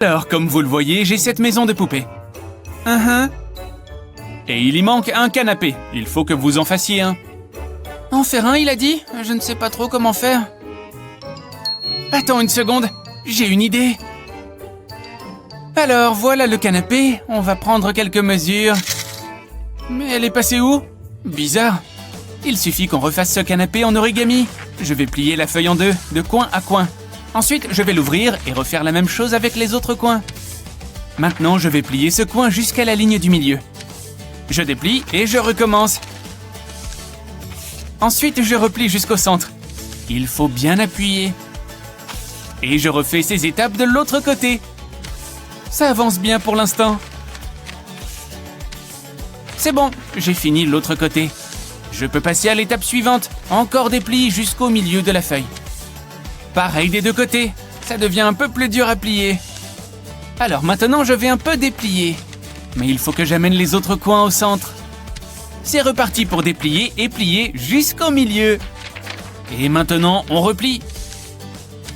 Alors, comme vous le voyez, j'ai cette maison de poupées. Et il y manque un canapé. Il faut que vous en fassiez un. En faire un, il a dit? Je ne sais pas trop comment faire. Attends une seconde, j'ai une idée. Alors, voilà le canapé. On va prendre quelques mesures. Mais elle est passée où? Bizarre. Il suffit qu'on refasse ce canapé en origami. Je vais plier la feuille en deux, de coin à coin. Ensuite, je vais l'ouvrir et refaire la même chose avec les autres coins. Maintenant, je vais plier ce coin jusqu'à la ligne du milieu. Je déplie et je recommence. Ensuite, je replie jusqu'au centre. Il faut bien appuyer. Et je refais ces étapes de l'autre côté. Ça avance bien pour l'instant. C'est bon, j'ai fini l'autre côté. Je peux passer à l'étape suivante. Encore des plis jusqu'au milieu de la feuille. Pareil des deux côtés. Ça devient un peu plus dur à plier. Alors maintenant, je vais un peu déplier. Mais il faut que j'amène les autres coins au centre. C'est reparti pour déplier et plier jusqu'au milieu. Et maintenant, on replie.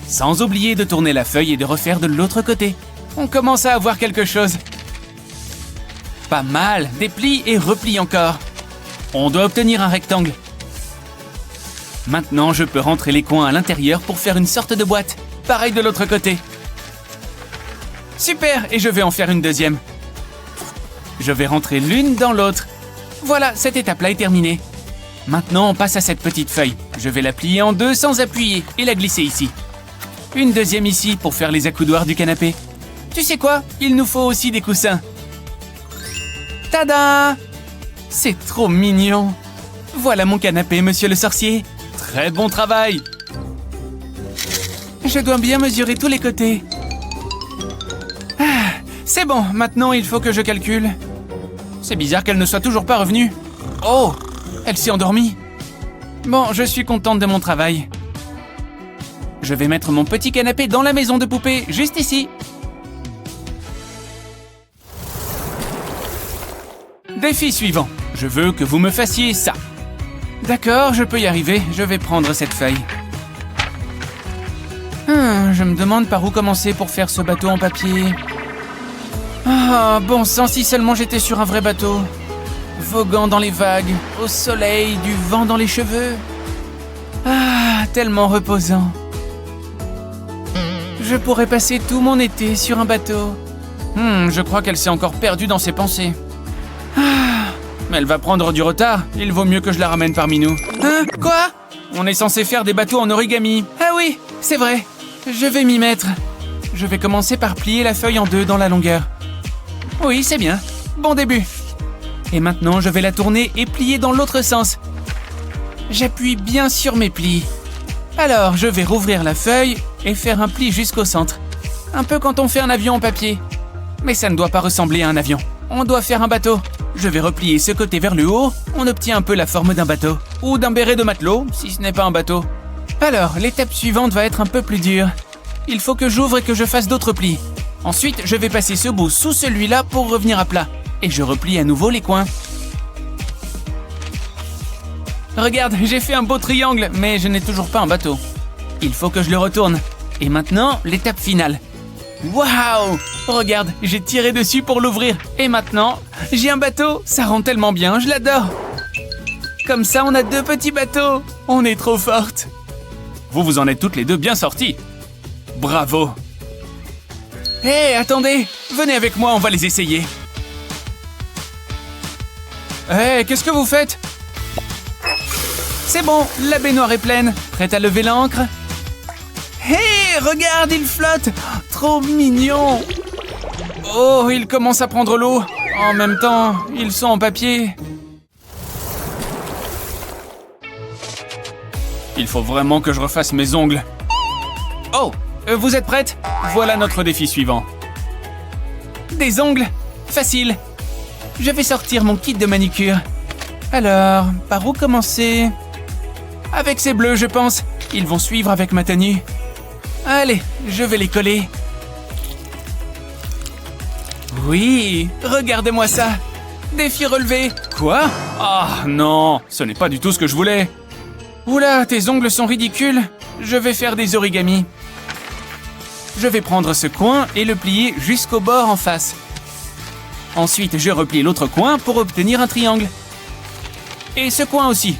Sans oublier de tourner la feuille et de refaire de l'autre côté. On commence à avoir quelque chose. Pas mal, déplie et replie encore. On doit obtenir un rectangle. Maintenant, je peux rentrer les coins à l'intérieur pour faire une sorte de boîte. Pareil de l'autre côté. Super, et je vais en faire une deuxième. Je vais rentrer l'une dans l'autre. Voilà, cette étape-là est terminée. Maintenant, on passe à cette petite feuille. Je vais la plier en deux sans appuyer et la glisser ici. Une deuxième ici pour faire les accoudoirs du canapé. Tu sais quoi? Il nous faut aussi des coussins. Tada! C'est trop mignon. Voilà mon canapé, monsieur le sorcier. Très bon travail. Je dois bien mesurer tous les côtés. Ah, c'est bon, maintenant il faut que je calcule. C'est bizarre qu'elle ne soit toujours pas revenue. Oh, elle s'est endormie. Bon, je suis contente de mon travail. Je vais mettre mon petit canapé dans la maison de poupée, juste ici. Défi suivant. Je veux que vous me fassiez ça. D'accord, je peux y arriver. Je vais prendre cette feuille. Je me demande par où commencer pour faire ce bateau en papier. Ah, bon sang, si seulement j'étais sur un vrai bateau. Voguant dans les vagues, au soleil, du vent dans les cheveux. Ah, tellement reposant. Je pourrais passer tout mon été sur un bateau. Je crois qu'elle s'est encore perdue dans ses pensées. Mais elle va prendre du retard. Il vaut mieux que je la ramène parmi nous. Hein? Quoi? On est censé faire des bateaux en origami. Ah oui, c'est vrai. Je vais m'y mettre. Je vais commencer par plier la feuille en deux dans la longueur. Oui, c'est bien. Bon début. Et maintenant, je vais la tourner et plier dans l'autre sens. J'appuie bien sur mes plis. Alors, je vais rouvrir la feuille et faire un pli jusqu'au centre. Un peu quand on fait un avion en papier. Mais ça ne doit pas ressembler à un avion. On doit faire un bateau. Je vais replier ce côté vers le haut. On obtient un peu la forme d'un bateau. Ou d'un béret de matelot, si ce n'est pas un bateau. Alors, l'étape suivante va être un peu plus dure. Il faut que j'ouvre et que je fasse d'autres plis. Ensuite, je vais passer ce bout sous celui-là pour revenir à plat. Et je replie à nouveau les coins. Regarde, j'ai fait un beau triangle, mais je n'ai toujours pas un bateau. Il faut que je le retourne. Et maintenant, l'étape finale. Waouh! Regarde, j'ai tiré dessus pour l'ouvrir. Et maintenant, j'ai un bateau. Ça rend tellement bien, je l'adore. Comme ça, on a deux petits bateaux. On est trop fortes. Vous en êtes toutes les deux bien sorties. Bravo. Hé, attendez. Venez avec moi, on va les essayer. Hé, qu'est-ce que vous faites? C'est bon, la baignoire est pleine. Prête à lever l'ancre? Hé, regarde, il flotte. Trop mignon. Oh, il commence à prendre l'eau. En même temps, ils sont en papier. Il faut vraiment que je refasse mes ongles. Oh, vous êtes prêtes? Voilà notre défi suivant. Des ongles? Facile. Je vais sortir mon kit de manicure. Alors, par où commencer? Avec ces bleus, je pense. Ils vont suivre avec ma tenue. Allez, je vais les coller. Oui, regardez-moi ça. Défi relevé. Quoi? Ah non, ce n'est pas du tout ce que je voulais. Oula, tes ongles sont ridicules. Je vais faire des origamis. je vais prendre ce coin et le plier jusqu'au bord en face. Ensuite, je replie l'autre coin pour obtenir un triangle. Et ce coin aussi,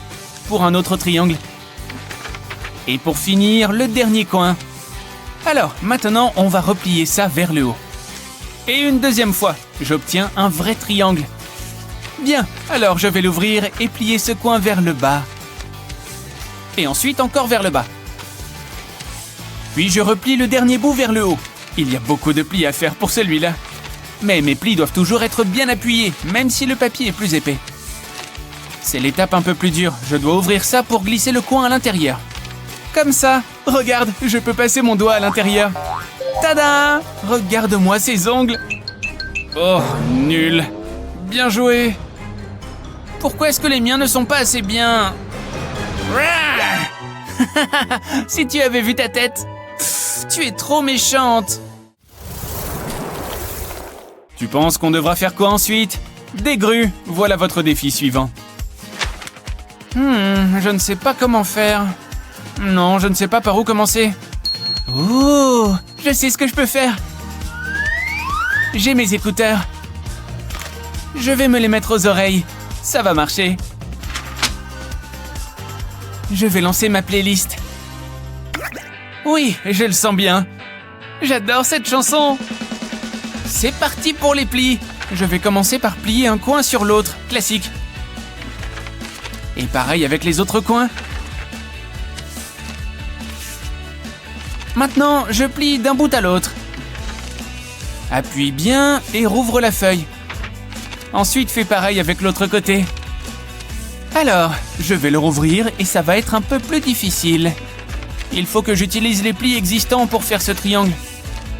pour un autre triangle. Et pour finir, le dernier coin. Alors, maintenant, on va replier ça vers le haut. Et une deuxième fois, j'obtiens un vrai triangle. Bien, alors je vais l'ouvrir et plier ce coin vers le bas. Et ensuite encore vers le bas. Puis je replie le dernier bout vers le haut. Il y a beaucoup de plis à faire pour celui-là. Mais mes plis doivent toujours être bien appuyés, même si le papier est plus épais. C'est l'étape un peu plus dure. Je dois ouvrir ça pour glisser le coin à l'intérieur. Comme ça. Regarde, je peux passer mon doigt à l'intérieur. Tada! Regarde-moi ces ongles. Oh, nul. Bien joué. Pourquoi est-ce que les miens ne sont pas assez bien? Si tu avais vu ta tête. Tu es trop méchante. Tu penses qu'on devra faire quoi ensuite? Des grues. Voilà votre défi suivant. Je ne sais pas comment faire. Non, je ne sais pas par où commencer. Oh, je sais ce que je peux faire. J'ai mes écouteurs. Je vais me les mettre aux oreilles. Ça va marcher. Je vais lancer ma playlist. Oui, je le sens bien. J'adore cette chanson. C'est parti pour les plis. Je vais commencer par plier un coin sur l'autre, classique. Et pareil avec les autres coins. Maintenant, je plie d'un bout à l'autre. Appuie bien et rouvre la feuille. Ensuite, fais pareil avec l'autre côté. Alors, je vais le rouvrir et ça va être un peu plus difficile. Il faut que j'utilise les plis existants pour faire ce triangle.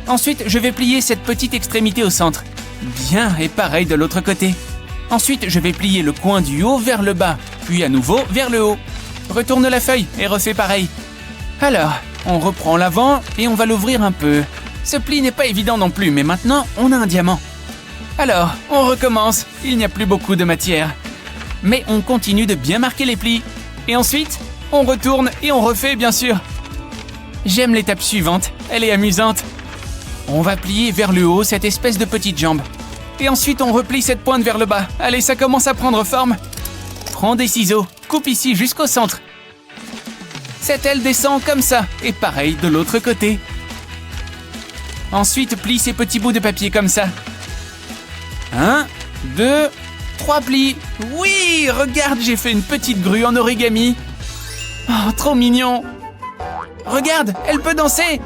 Ensuite, je vais plier cette petite extrémité au centre. Bien, et pareil de l'autre côté. Ensuite, je vais plier le coin du haut vers le bas, puis à nouveau vers le haut. Retourne la feuille et refais pareil. Alors, on reprend l'avant et on va l'ouvrir un peu. Ce pli n'est pas évident non plus, mais maintenant, on a un diamant. Alors, on recommence. Il n'y a plus beaucoup de matière. Mais on continue de bien marquer les plis. Et ensuite, on retourne et on refait, bien sûr. J'aime l'étape suivante. Elle est amusante. On va plier vers le haut cette espèce de petite jambe. Et ensuite, on replie cette pointe vers le bas. Allez, ça commence à prendre forme. Prends des ciseaux. Coupe ici jusqu'au centre. Cette aile descend comme ça. Et pareil de l'autre côté. Ensuite, plie ces petits bouts de papier comme ça. 1, 2, 3 plis. Oui, regarde, j'ai fait une petite grue en origami. Oh, trop mignon. Regarde, elle peut danser.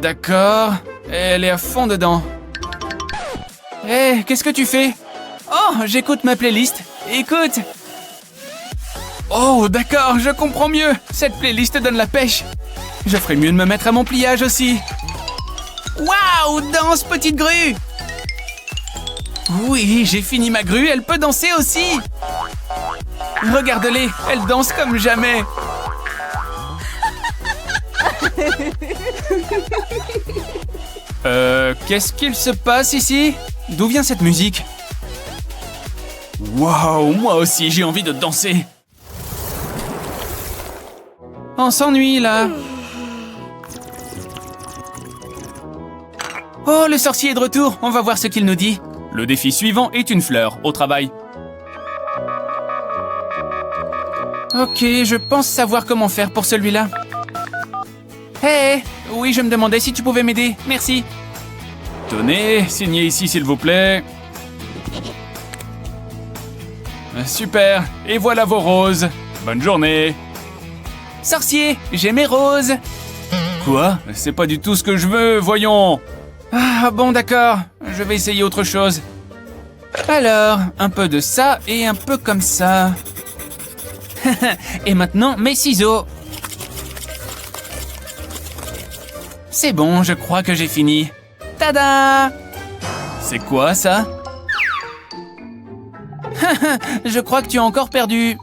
D'accord. Elle est à fond dedans. Hé, qu'est-ce que tu fais? Oh, j'écoute ma playlist. Écoute. Oh, d'accord, je comprends mieux. Cette playlist donne la pêche. Je ferais mieux de me mettre à mon pliage aussi. Waouh, danse, petite grue. Oui, j'ai fini ma grue, elle peut danser aussi. Regarde-les, elle danse comme jamais. Qu'est-ce qu'il se passe ici? D'où vient cette musique? Waouh, moi aussi j'ai envie de danser. On s'ennuie là. Oh, le sorcier est de retour, on va voir ce qu'il nous dit. Le défi suivant est une fleur, au travail. Ok, je pense savoir comment faire pour celui-là. Hé, oui, je me demandais si tu pouvais m'aider, merci. Tenez, signez ici s'il vous plaît. Super, et voilà vos roses. Bonne journée. Sorcier, j'ai mes roses. Quoi? C'est pas du tout ce que je veux, voyons. Ah bon, d'accord, je vais essayer autre chose. Alors, un peu de ça et un peu comme ça. Et maintenant, mes ciseaux. C'est bon, je crois que j'ai fini. Tada! C'est quoi ça? Je crois que tu as encore perdu.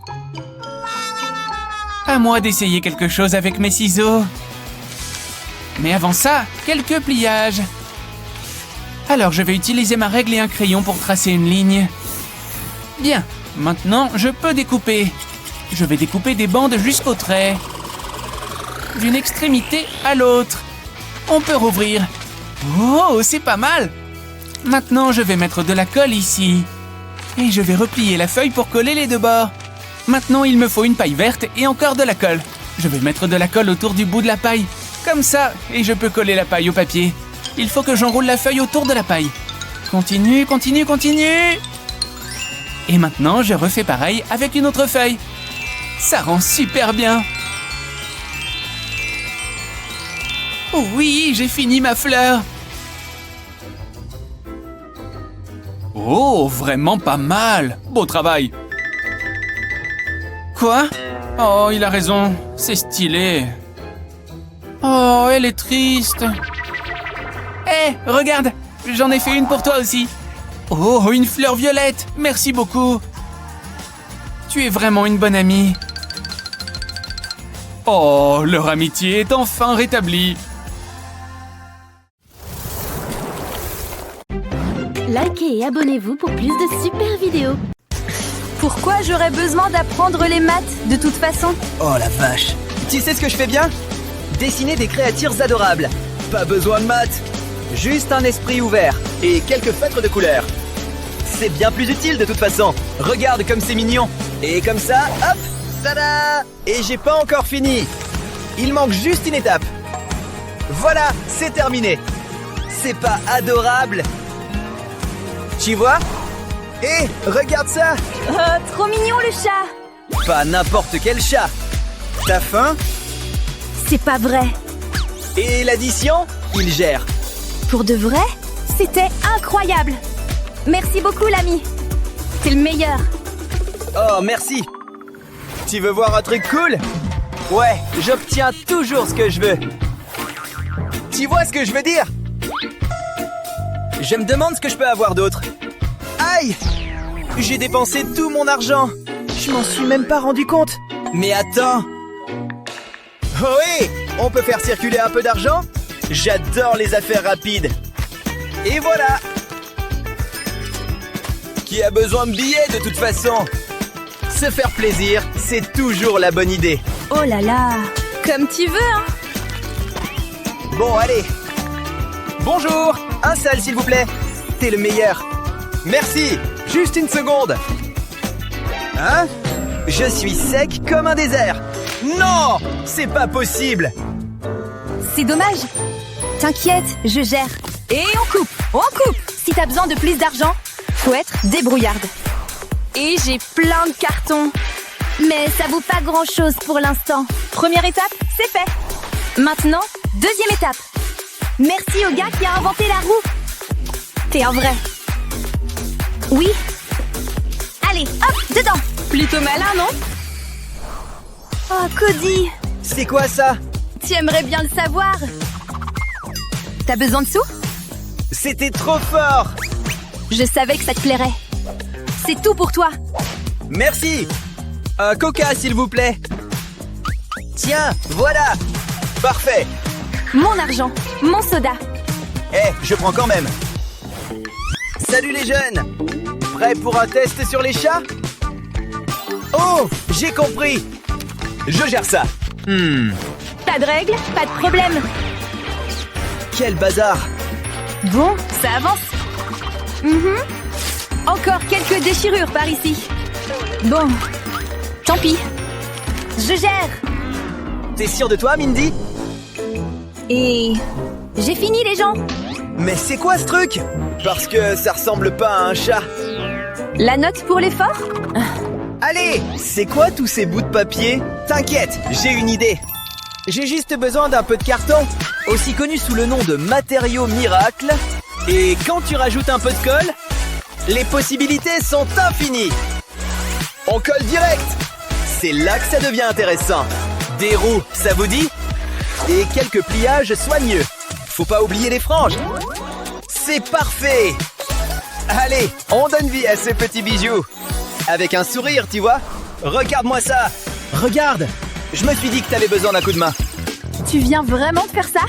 À moi d'essayer quelque chose avec mes ciseaux. Mais avant ça, quelques pliages. Alors, je vais utiliser ma règle et un crayon pour tracer une ligne. Bien, maintenant, je peux découper. Je vais découper des bandes jusqu'au trait. D'une extrémité à l'autre. On peut rouvrir. Oh, c'est pas mal. Maintenant, je vais mettre de la colle ici. Et je vais replier la feuille pour coller les deux bords. Maintenant, il me faut une paille verte et encore de la colle. Je vais mettre de la colle autour du bout de la paille. Comme ça, et je peux coller la paille au papier. Il faut que j'enroule la feuille autour de la paille. Continue, continue, continue. Et maintenant, je refais pareil avec une autre feuille. Ça rend super bien. Oh oui, j'ai fini ma fleur. Oh, vraiment pas mal. Beau travail. Quoi? Oh, il a raison. C'est stylé. Oh, elle est triste. Hé, regarde. J'en ai fait une pour toi aussi. Oh, une fleur violette. Merci beaucoup. Tu es vraiment une bonne amie. Oh, leur amitié est enfin rétablie. Likez et abonnez-vous pour plus de super vidéos. Pourquoi j'aurais besoin d'apprendre les maths de toute façon? Oh la vache. Tu sais ce que je fais bien? Dessiner des créatures adorables. Pas besoin de maths. Juste un esprit ouvert et quelques feutres de couleur. C'est bien plus utile de toute façon. Regarde comme c'est mignon. Et comme ça, hop, tada! Et j'ai pas encore fini. Il manque juste une étape. Voilà, c'est terminé. C'est pas adorable? Tu vois? Hé, regarde ça! Trop mignon le chat! Pas n'importe quel chat. T'as faim? C'est pas vrai. Et l'addition? Il gère. Pour de vrai? C'était incroyable! Merci beaucoup l'ami! T'es le meilleur! Oh, merci. Tu veux voir un truc cool? Ouais, j'obtiens toujours ce que je veux. Tu vois ce que je veux dire? Je me demande ce que je peux avoir d'autre. Aïe! J'ai dépensé tout mon argent. Je m'en suis même pas rendu compte. Mais attends. Oh hé! On peut faire circuler un peu d'argent? J'adore les affaires rapides. Et voilà! Qui a besoin de billets de toute façon? Se faire plaisir, c'est toujours la bonne idée. Oh là là! Comme tu veux, hein! Bon, allez. Bonjour! Un seul, s'il vous plaît. T'es le meilleur. Merci! Juste une seconde. Hein? Je suis sec comme un désert. Non! C'est pas possible! C'est dommage! T'inquiète, je gère. Et on coupe! On coupe! Si t'as besoin de plus d'argent, faut être débrouillarde. Et j'ai plein de cartons. Mais ça vaut pas grand-chose pour l'instant. Première étape, c'est fait. Maintenant, deuxième étape. Merci au gars qui a inventé la roue. T'es un vrai. Oui. Allez, hop, dedans. Plutôt malin, non? Oh, Cody. C'est quoi ça? Tu aimerais bien le savoir. T'as besoin de sous? C'était trop fort! Je savais que ça te plairait. C'est tout pour toi. Merci! Un coca, s'il vous plaît. Tiens, voilà! Parfait! Mon argent, mon soda. Eh, je prends quand même. Salut les jeunes! Prêts pour un test sur les chats? Oh, j'ai compris! Je gère ça. Pas de règles, pas de problème. Quel bazar! Bon, ça avance. Encore quelques déchirures par ici. Bon, tant pis. Je gère. T'es sûr de toi, Mindy? Et j'ai fini les gens. Mais c'est quoi ce truc? Parce que ça ressemble pas à un chat. La note pour l'effort? Allez, c'est quoi tous ces bouts de papier? T'inquiète, j'ai une idée. J'ai juste besoin d'un peu de carton, aussi connu sous le nom de matériau miracle. Et quand tu rajoutes un peu de colle, les possibilités sont infinies. On colle direct. C'est là que ça devient intéressant. Des roues, ça vous dit? Et quelques pliages soigneux. Faut pas oublier les franges. C'est parfait. Allez, on donne vie à ce petit bijou. Avec un sourire, tu vois? Regarde-moi ça. Regarde. Je me suis dit que t'avais besoin d'un coup de main. Tu viens vraiment de faire ça?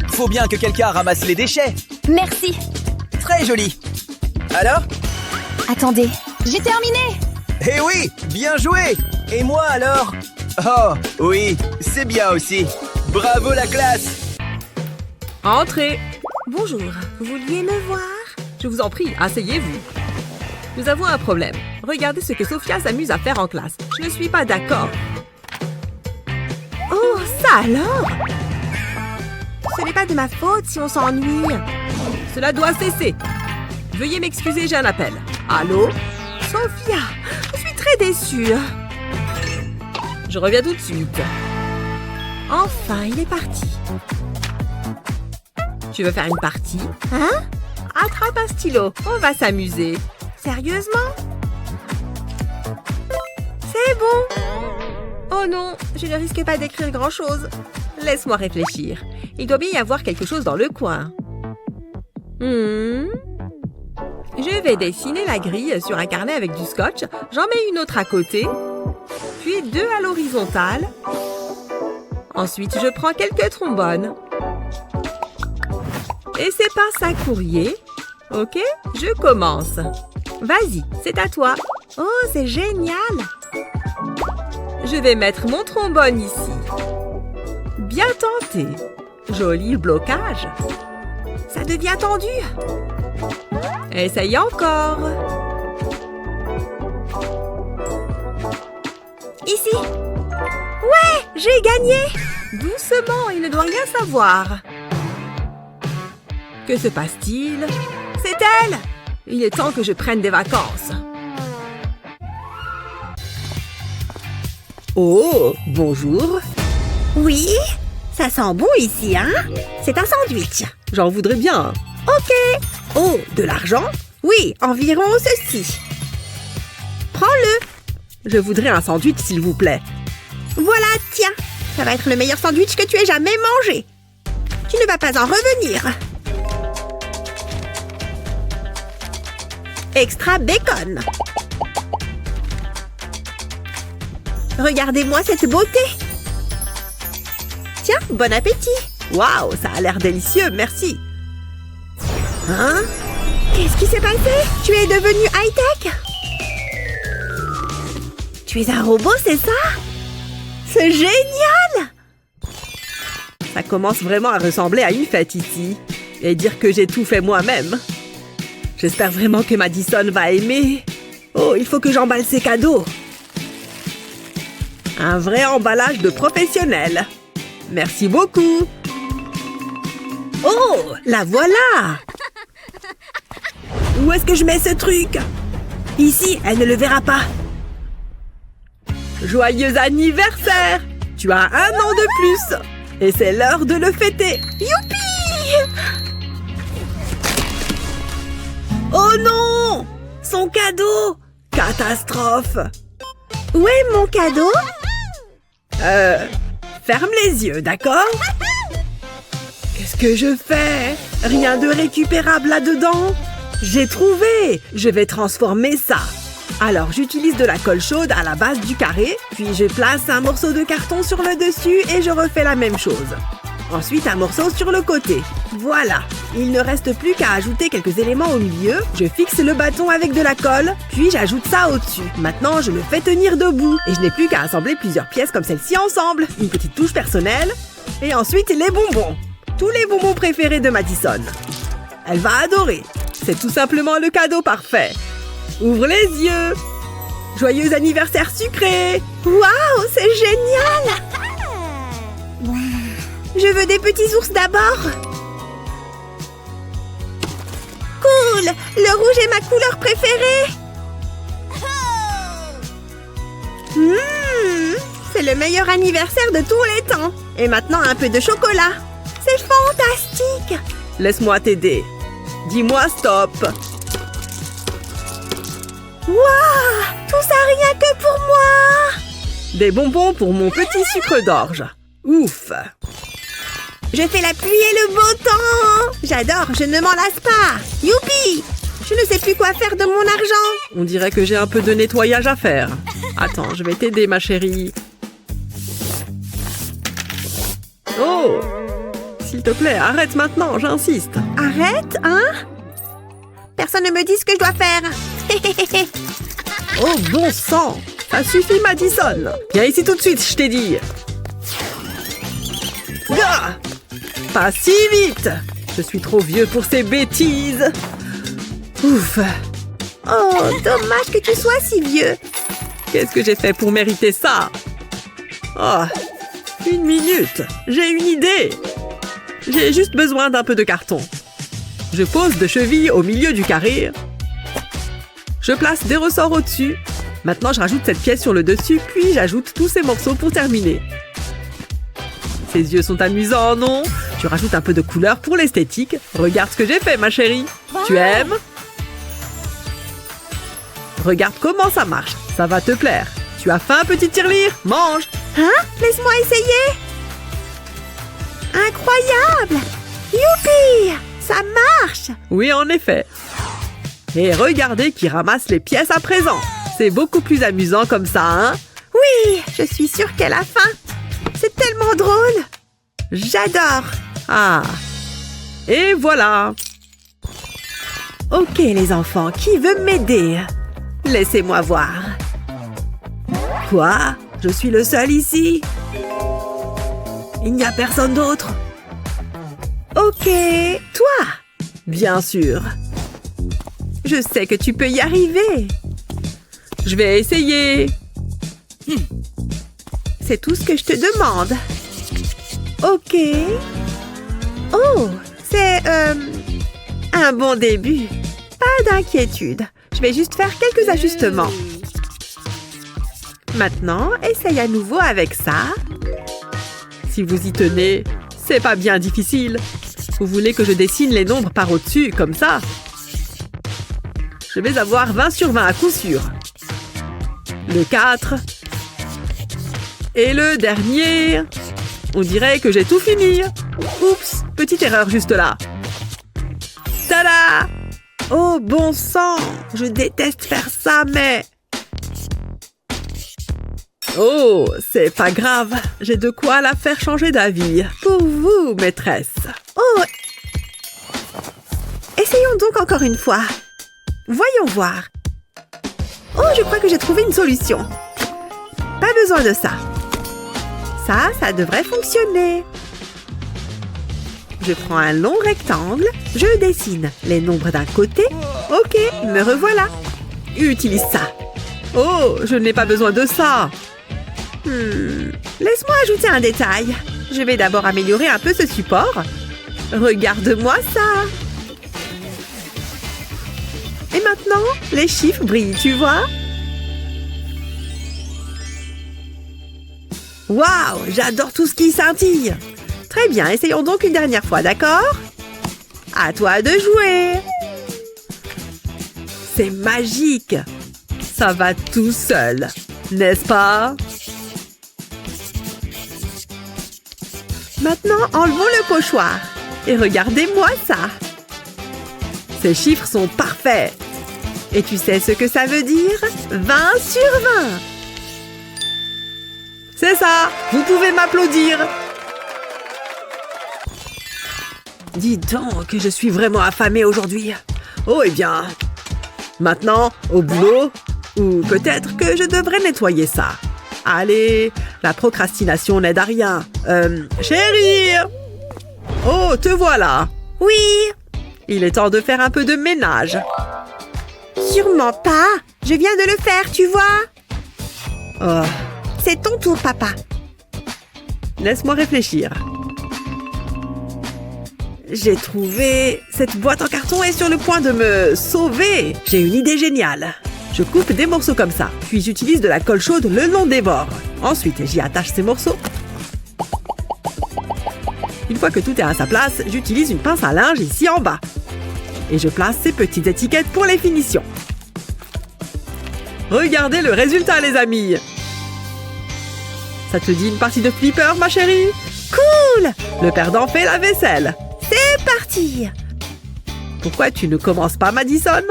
Faut bien que quelqu'un ramasse les déchets. Merci. Très joli. Alors? Attendez, j'ai terminé. Eh oui, bien joué. Et moi alors? Oh, oui, c'est bien aussi. Bravo la classe. Entrez. Bonjour, vous vouliez me voir? Je vous en prie, asseyez-vous. Nous avons un problème. Regardez ce que Sophia s'amuse à faire en classe. Je ne suis pas d'accord. Oh, ça alors? Ce n'est pas de ma faute si on s'ennuie. Cela doit cesser. Veuillez m'excuser, j'ai un appel. Allô? Sophia, je suis très déçue. Je reviens tout de suite. Enfin, il est parti. Tu veux faire une partie? Hein? Attrape un stylo, on va s'amuser. Sérieusement? C'est bon. Oh non, je ne risque pas d'écrire grand-chose. Laisse-moi réfléchir. Il doit bien y avoir quelque chose dans le coin. Je vais dessiner la grille sur un carnet avec du scotch. J'en mets une autre à côté. Puis 2 à l'horizontale. Ensuite, je prends quelques trombones. Et ces pinces à courrier. Ok, je commence. Vas-y, c'est à toi. Oh, c'est génial. Je vais mettre mon trombone ici. Bien tenté. Joli blocage. Ça devient tendu. Essaye encore. Ici. Ouais, j'ai gagné. Doucement, il ne doit rien savoir. Que se passe-t-il? C'est elle! Il est temps que je prenne des vacances. Oh, bonjour. Oui? Ça sent bon ici, hein? C'est un sandwich. J'en voudrais bien. Ok. Oh, de l'argent? Oui, environ ceci. Prends-le. Je voudrais un sandwich, s'il vous plaît. Voilà, tiens. Ça va être le meilleur sandwich que tu aies jamais mangé. Tu ne vas pas en revenir. Extra bacon. Regardez-moi cette beauté. Tiens, bon appétit. Waouh, ça a l'air délicieux, merci. Hein? Qu'est-ce qui s'est passé? Tu es devenu high-tech? Tu es un robot, c'est ça? C'est génial! Ça commence vraiment à ressembler à une fête ici. Et dire que j'ai tout fait moi-même. J'espère vraiment que Madison va aimer. Oh, il faut que j'emballe ses cadeaux. Un vrai emballage de professionnel. Merci beaucoup. Oh, la voilà! Où est-ce que je mets ce truc? Ici, elle ne le verra pas. Joyeux anniversaire! Tu as 1 an de plus. Et c'est l'heure de le fêter. Youpi! Oh non! Son cadeau! Catastrophe! Où est mon cadeau? Ferme les yeux, d'accord? Qu'est-ce que je fais? Rien de récupérable là-dedans? J'ai trouvé! Je vais transformer ça. Alors, j'utilise de la colle chaude à la base du carré, puis je place un morceau de carton sur le dessus et je refais la même chose. Ensuite, un morceau sur le côté. Voilà. Il ne reste plus qu'à ajouter quelques éléments au milieu. Je fixe le bâton avec de la colle, puis j'ajoute ça au-dessus. Maintenant, je le fais tenir debout. Et je n'ai plus qu'à assembler plusieurs pièces comme celle-ci ensemble. Une petite touche personnelle. Et ensuite, les bonbons. Tous les bonbons préférés de Madison. Elle va adorer. C'est tout simplement le cadeau parfait. Ouvre les yeux. Joyeux anniversaire sucré. Waouh, c'est génial! Je veux des petits ours d'abord. Cool! Le rouge est ma couleur préférée. C'est le meilleur anniversaire de tous les temps. Et maintenant, un peu de chocolat. C'est fantastique! Laisse-moi t'aider. Dis-moi stop. Waouh! Tout ça rien que pour moi! Des bonbons pour mon petit sucre d'orge. Ouf! Je fais la pluie et le beau temps! J'adore, je ne m'en lasse pas! Youpi! Je ne sais plus quoi faire de mon argent! On dirait que j'ai un peu de nettoyage à faire. Attends, je vais t'aider, ma chérie. Oh! S'il te plaît, arrête maintenant, j'insiste. Arrête, hein? Personne ne me dit ce que je dois faire! Oh, bon sang! Ça suffit, Madison! Viens ici tout de suite, je t'ai dit! Ah! Pas si vite! Je suis trop vieux pour ces bêtises. Ouf! Oh, dommage que tu sois si vieux. Qu'est-ce que j'ai fait pour mériter ça? Oh, 1 minute. J'ai une idée. J'ai juste besoin d'un peu de carton. Je pose de cheville au milieu du carré. Je place des ressorts au-dessus. Maintenant, je rajoute cette pièce sur le dessus, puis j'ajoute tous ces morceaux pour terminer. Ces yeux sont amusants, non? Tu rajoutes un peu de couleur pour l'esthétique. Regarde ce que j'ai fait, ma chérie. Tu aimes? Regarde comment ça marche. Ça va te plaire. Tu as faim, petite tirelire? Mange! Hein? Laisse-moi essayer. Incroyable! Youpi! Ça marche! Oui, en effet. Et regardez qui ramasse les pièces à présent. C'est beaucoup plus amusant comme ça, hein? Oui, je suis sûre qu'elle a faim. C'est tellement drôle. J'adore. Ah! Et voilà! Ok, les enfants, qui veut m'aider? Laissez-moi voir. Quoi? Je suis le seul ici? Il n'y a personne d'autre? Ok, toi? Bien sûr. Je sais que tu peux y arriver. Je vais essayer. C'est tout ce que je te demande. Ok. Oh, c'est un bon début. Pas d'inquiétude. Je vais juste faire quelques ajustements. Maintenant, essaye à nouveau avec ça. Si vous y tenez, c'est pas bien difficile. Vous voulez que je dessine les nombres par au-dessus, comme ça? Je vais avoir 20 sur 20 à coup sûr. Le 4. Et le dernier. On dirait que j'ai tout fini. Oups, petite erreur juste là. Tada! Oh, bon sang! Je déteste faire ça, mais... Oh, c'est pas grave. J'ai de quoi la faire changer d'avis. Pour vous, maîtresse. Oh! Essayons donc encore une fois. Voyons voir. Oh, je crois que j'ai trouvé une solution. Pas besoin de ça. Ça devrait fonctionner. Je prends un long rectangle, je dessine les nombres d'un côté. Ok, me revoilà. Utilise ça. Oh, je n'ai pas besoin de ça. Laisse-moi ajouter un détail. Je vais d'abord améliorer un peu ce support. Regarde-moi ça. Et maintenant, les chiffres brillent, tu vois? Waouh, j'adore tout ce qui scintille. Très bien, essayons donc une dernière fois, d'accord? À toi de jouer. C'est magique. Ça va tout seul, n'est-ce pas? Maintenant, enlevons le pochoir. Et regardez-moi ça. Ces chiffres sont parfaits. Et tu sais ce que ça veut dire? 20 sur 20. C'est ça, vous pouvez m'applaudir. Dis donc que je suis vraiment affamée aujourd'hui. Oh, eh bien, maintenant, au boulot. Ou peut-être que je devrais nettoyer ça. Allez, la procrastination n'aide à rien. Chérie! Oh, te voilà. Oui. Il est temps de faire un peu de ménage. Sûrement pas. Je viens de le faire, tu vois. Oh. C'est ton tour, papa. Laisse-moi réfléchir. J'ai trouvé... Cette boîte en carton est sur le point de me sauver. J'ai une idée géniale. Je coupe des morceaux comme ça, puis j'utilise de la colle chaude le long des bords. Ensuite, j'y attache ces morceaux. Une fois que tout est à sa place, j'utilise une pince à linge ici en bas. Et je place ces petites étiquettes pour les finitions. Regardez le résultat, les amis! Ça te dit une partie de flipper, ma chérie? Cool! Le perdant fait la vaisselle. C'est parti! Pourquoi tu ne commences pas, Madison?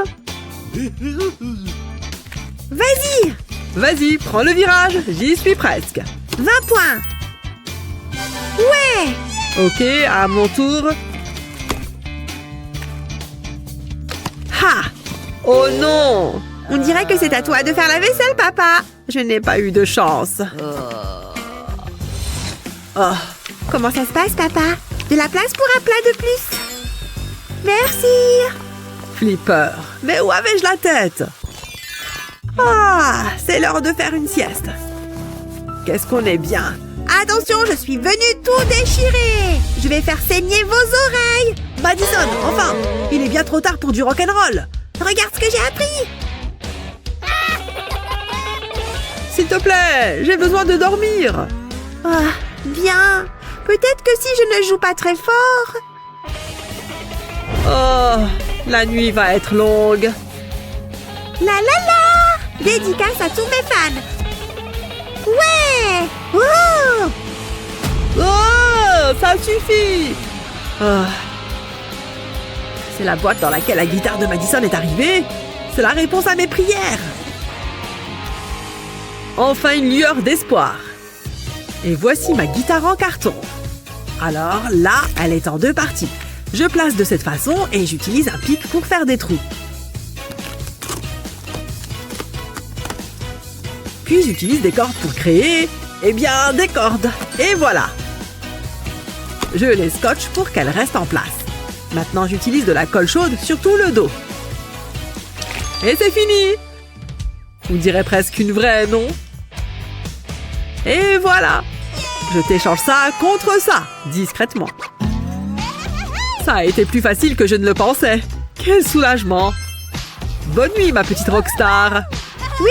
Vas-y! Vas-y, prends le virage, j'y suis presque. 20 points! Ouais! Ok, à mon tour. Ha! Oh non! On dirait que c'est à toi de faire la vaisselle, papa! Je n'ai pas eu de chance. Oh. Comment ça se passe, papa? De la place pour un plat de plus. Merci. Flipper, mais où avais-je la tête? Ah, c'est l'heure de faire une sieste. Qu'est-ce qu'on est bien. Attention, je suis venue tout déchirer. Je vais faire saigner vos oreilles. Madison, enfin, il est bien trop tard pour du rock'n'roll. Regarde ce que j'ai appris. S'il te plaît, j'ai besoin de dormir. Ah, bien. Peut-être que si je ne joue pas très fort. Oh, la nuit va être longue. La la la. Dédicace à tous mes fans. Ouais. Oh. Oh, ça suffit. Oh. C'est la boîte dans laquelle la guitare de Madison est arrivée. C'est la réponse à mes prières. Enfin une lueur d'espoir. Et voici ma guitare en carton. Alors là, elle est en deux parties. Je place de cette façon et j'utilise un pic pour faire des trous. Puis j'utilise des cordes pour créer, eh bien, des cordes. Et voilà. Je les scotche pour qu'elles restent en place. Maintenant, j'utilise de la colle chaude sur tout le dos. Et c'est fini! On dirait presque une vraie, non? Et voilà! Je t'échange ça contre ça, discrètement. Ça a été plus facile que je ne le pensais. Quel soulagement! Bonne nuit, ma petite rockstar! Oui.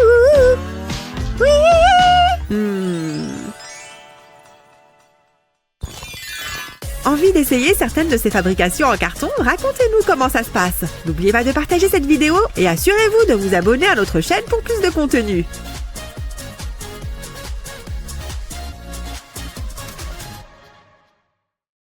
Ouh. Oui. Envie d'essayer certaines de ces fabrications en carton? Racontez-nous comment ça se passe. N'oubliez pas de partager cette vidéo et assurez-vous de vous abonner à notre chaîne pour plus de contenu.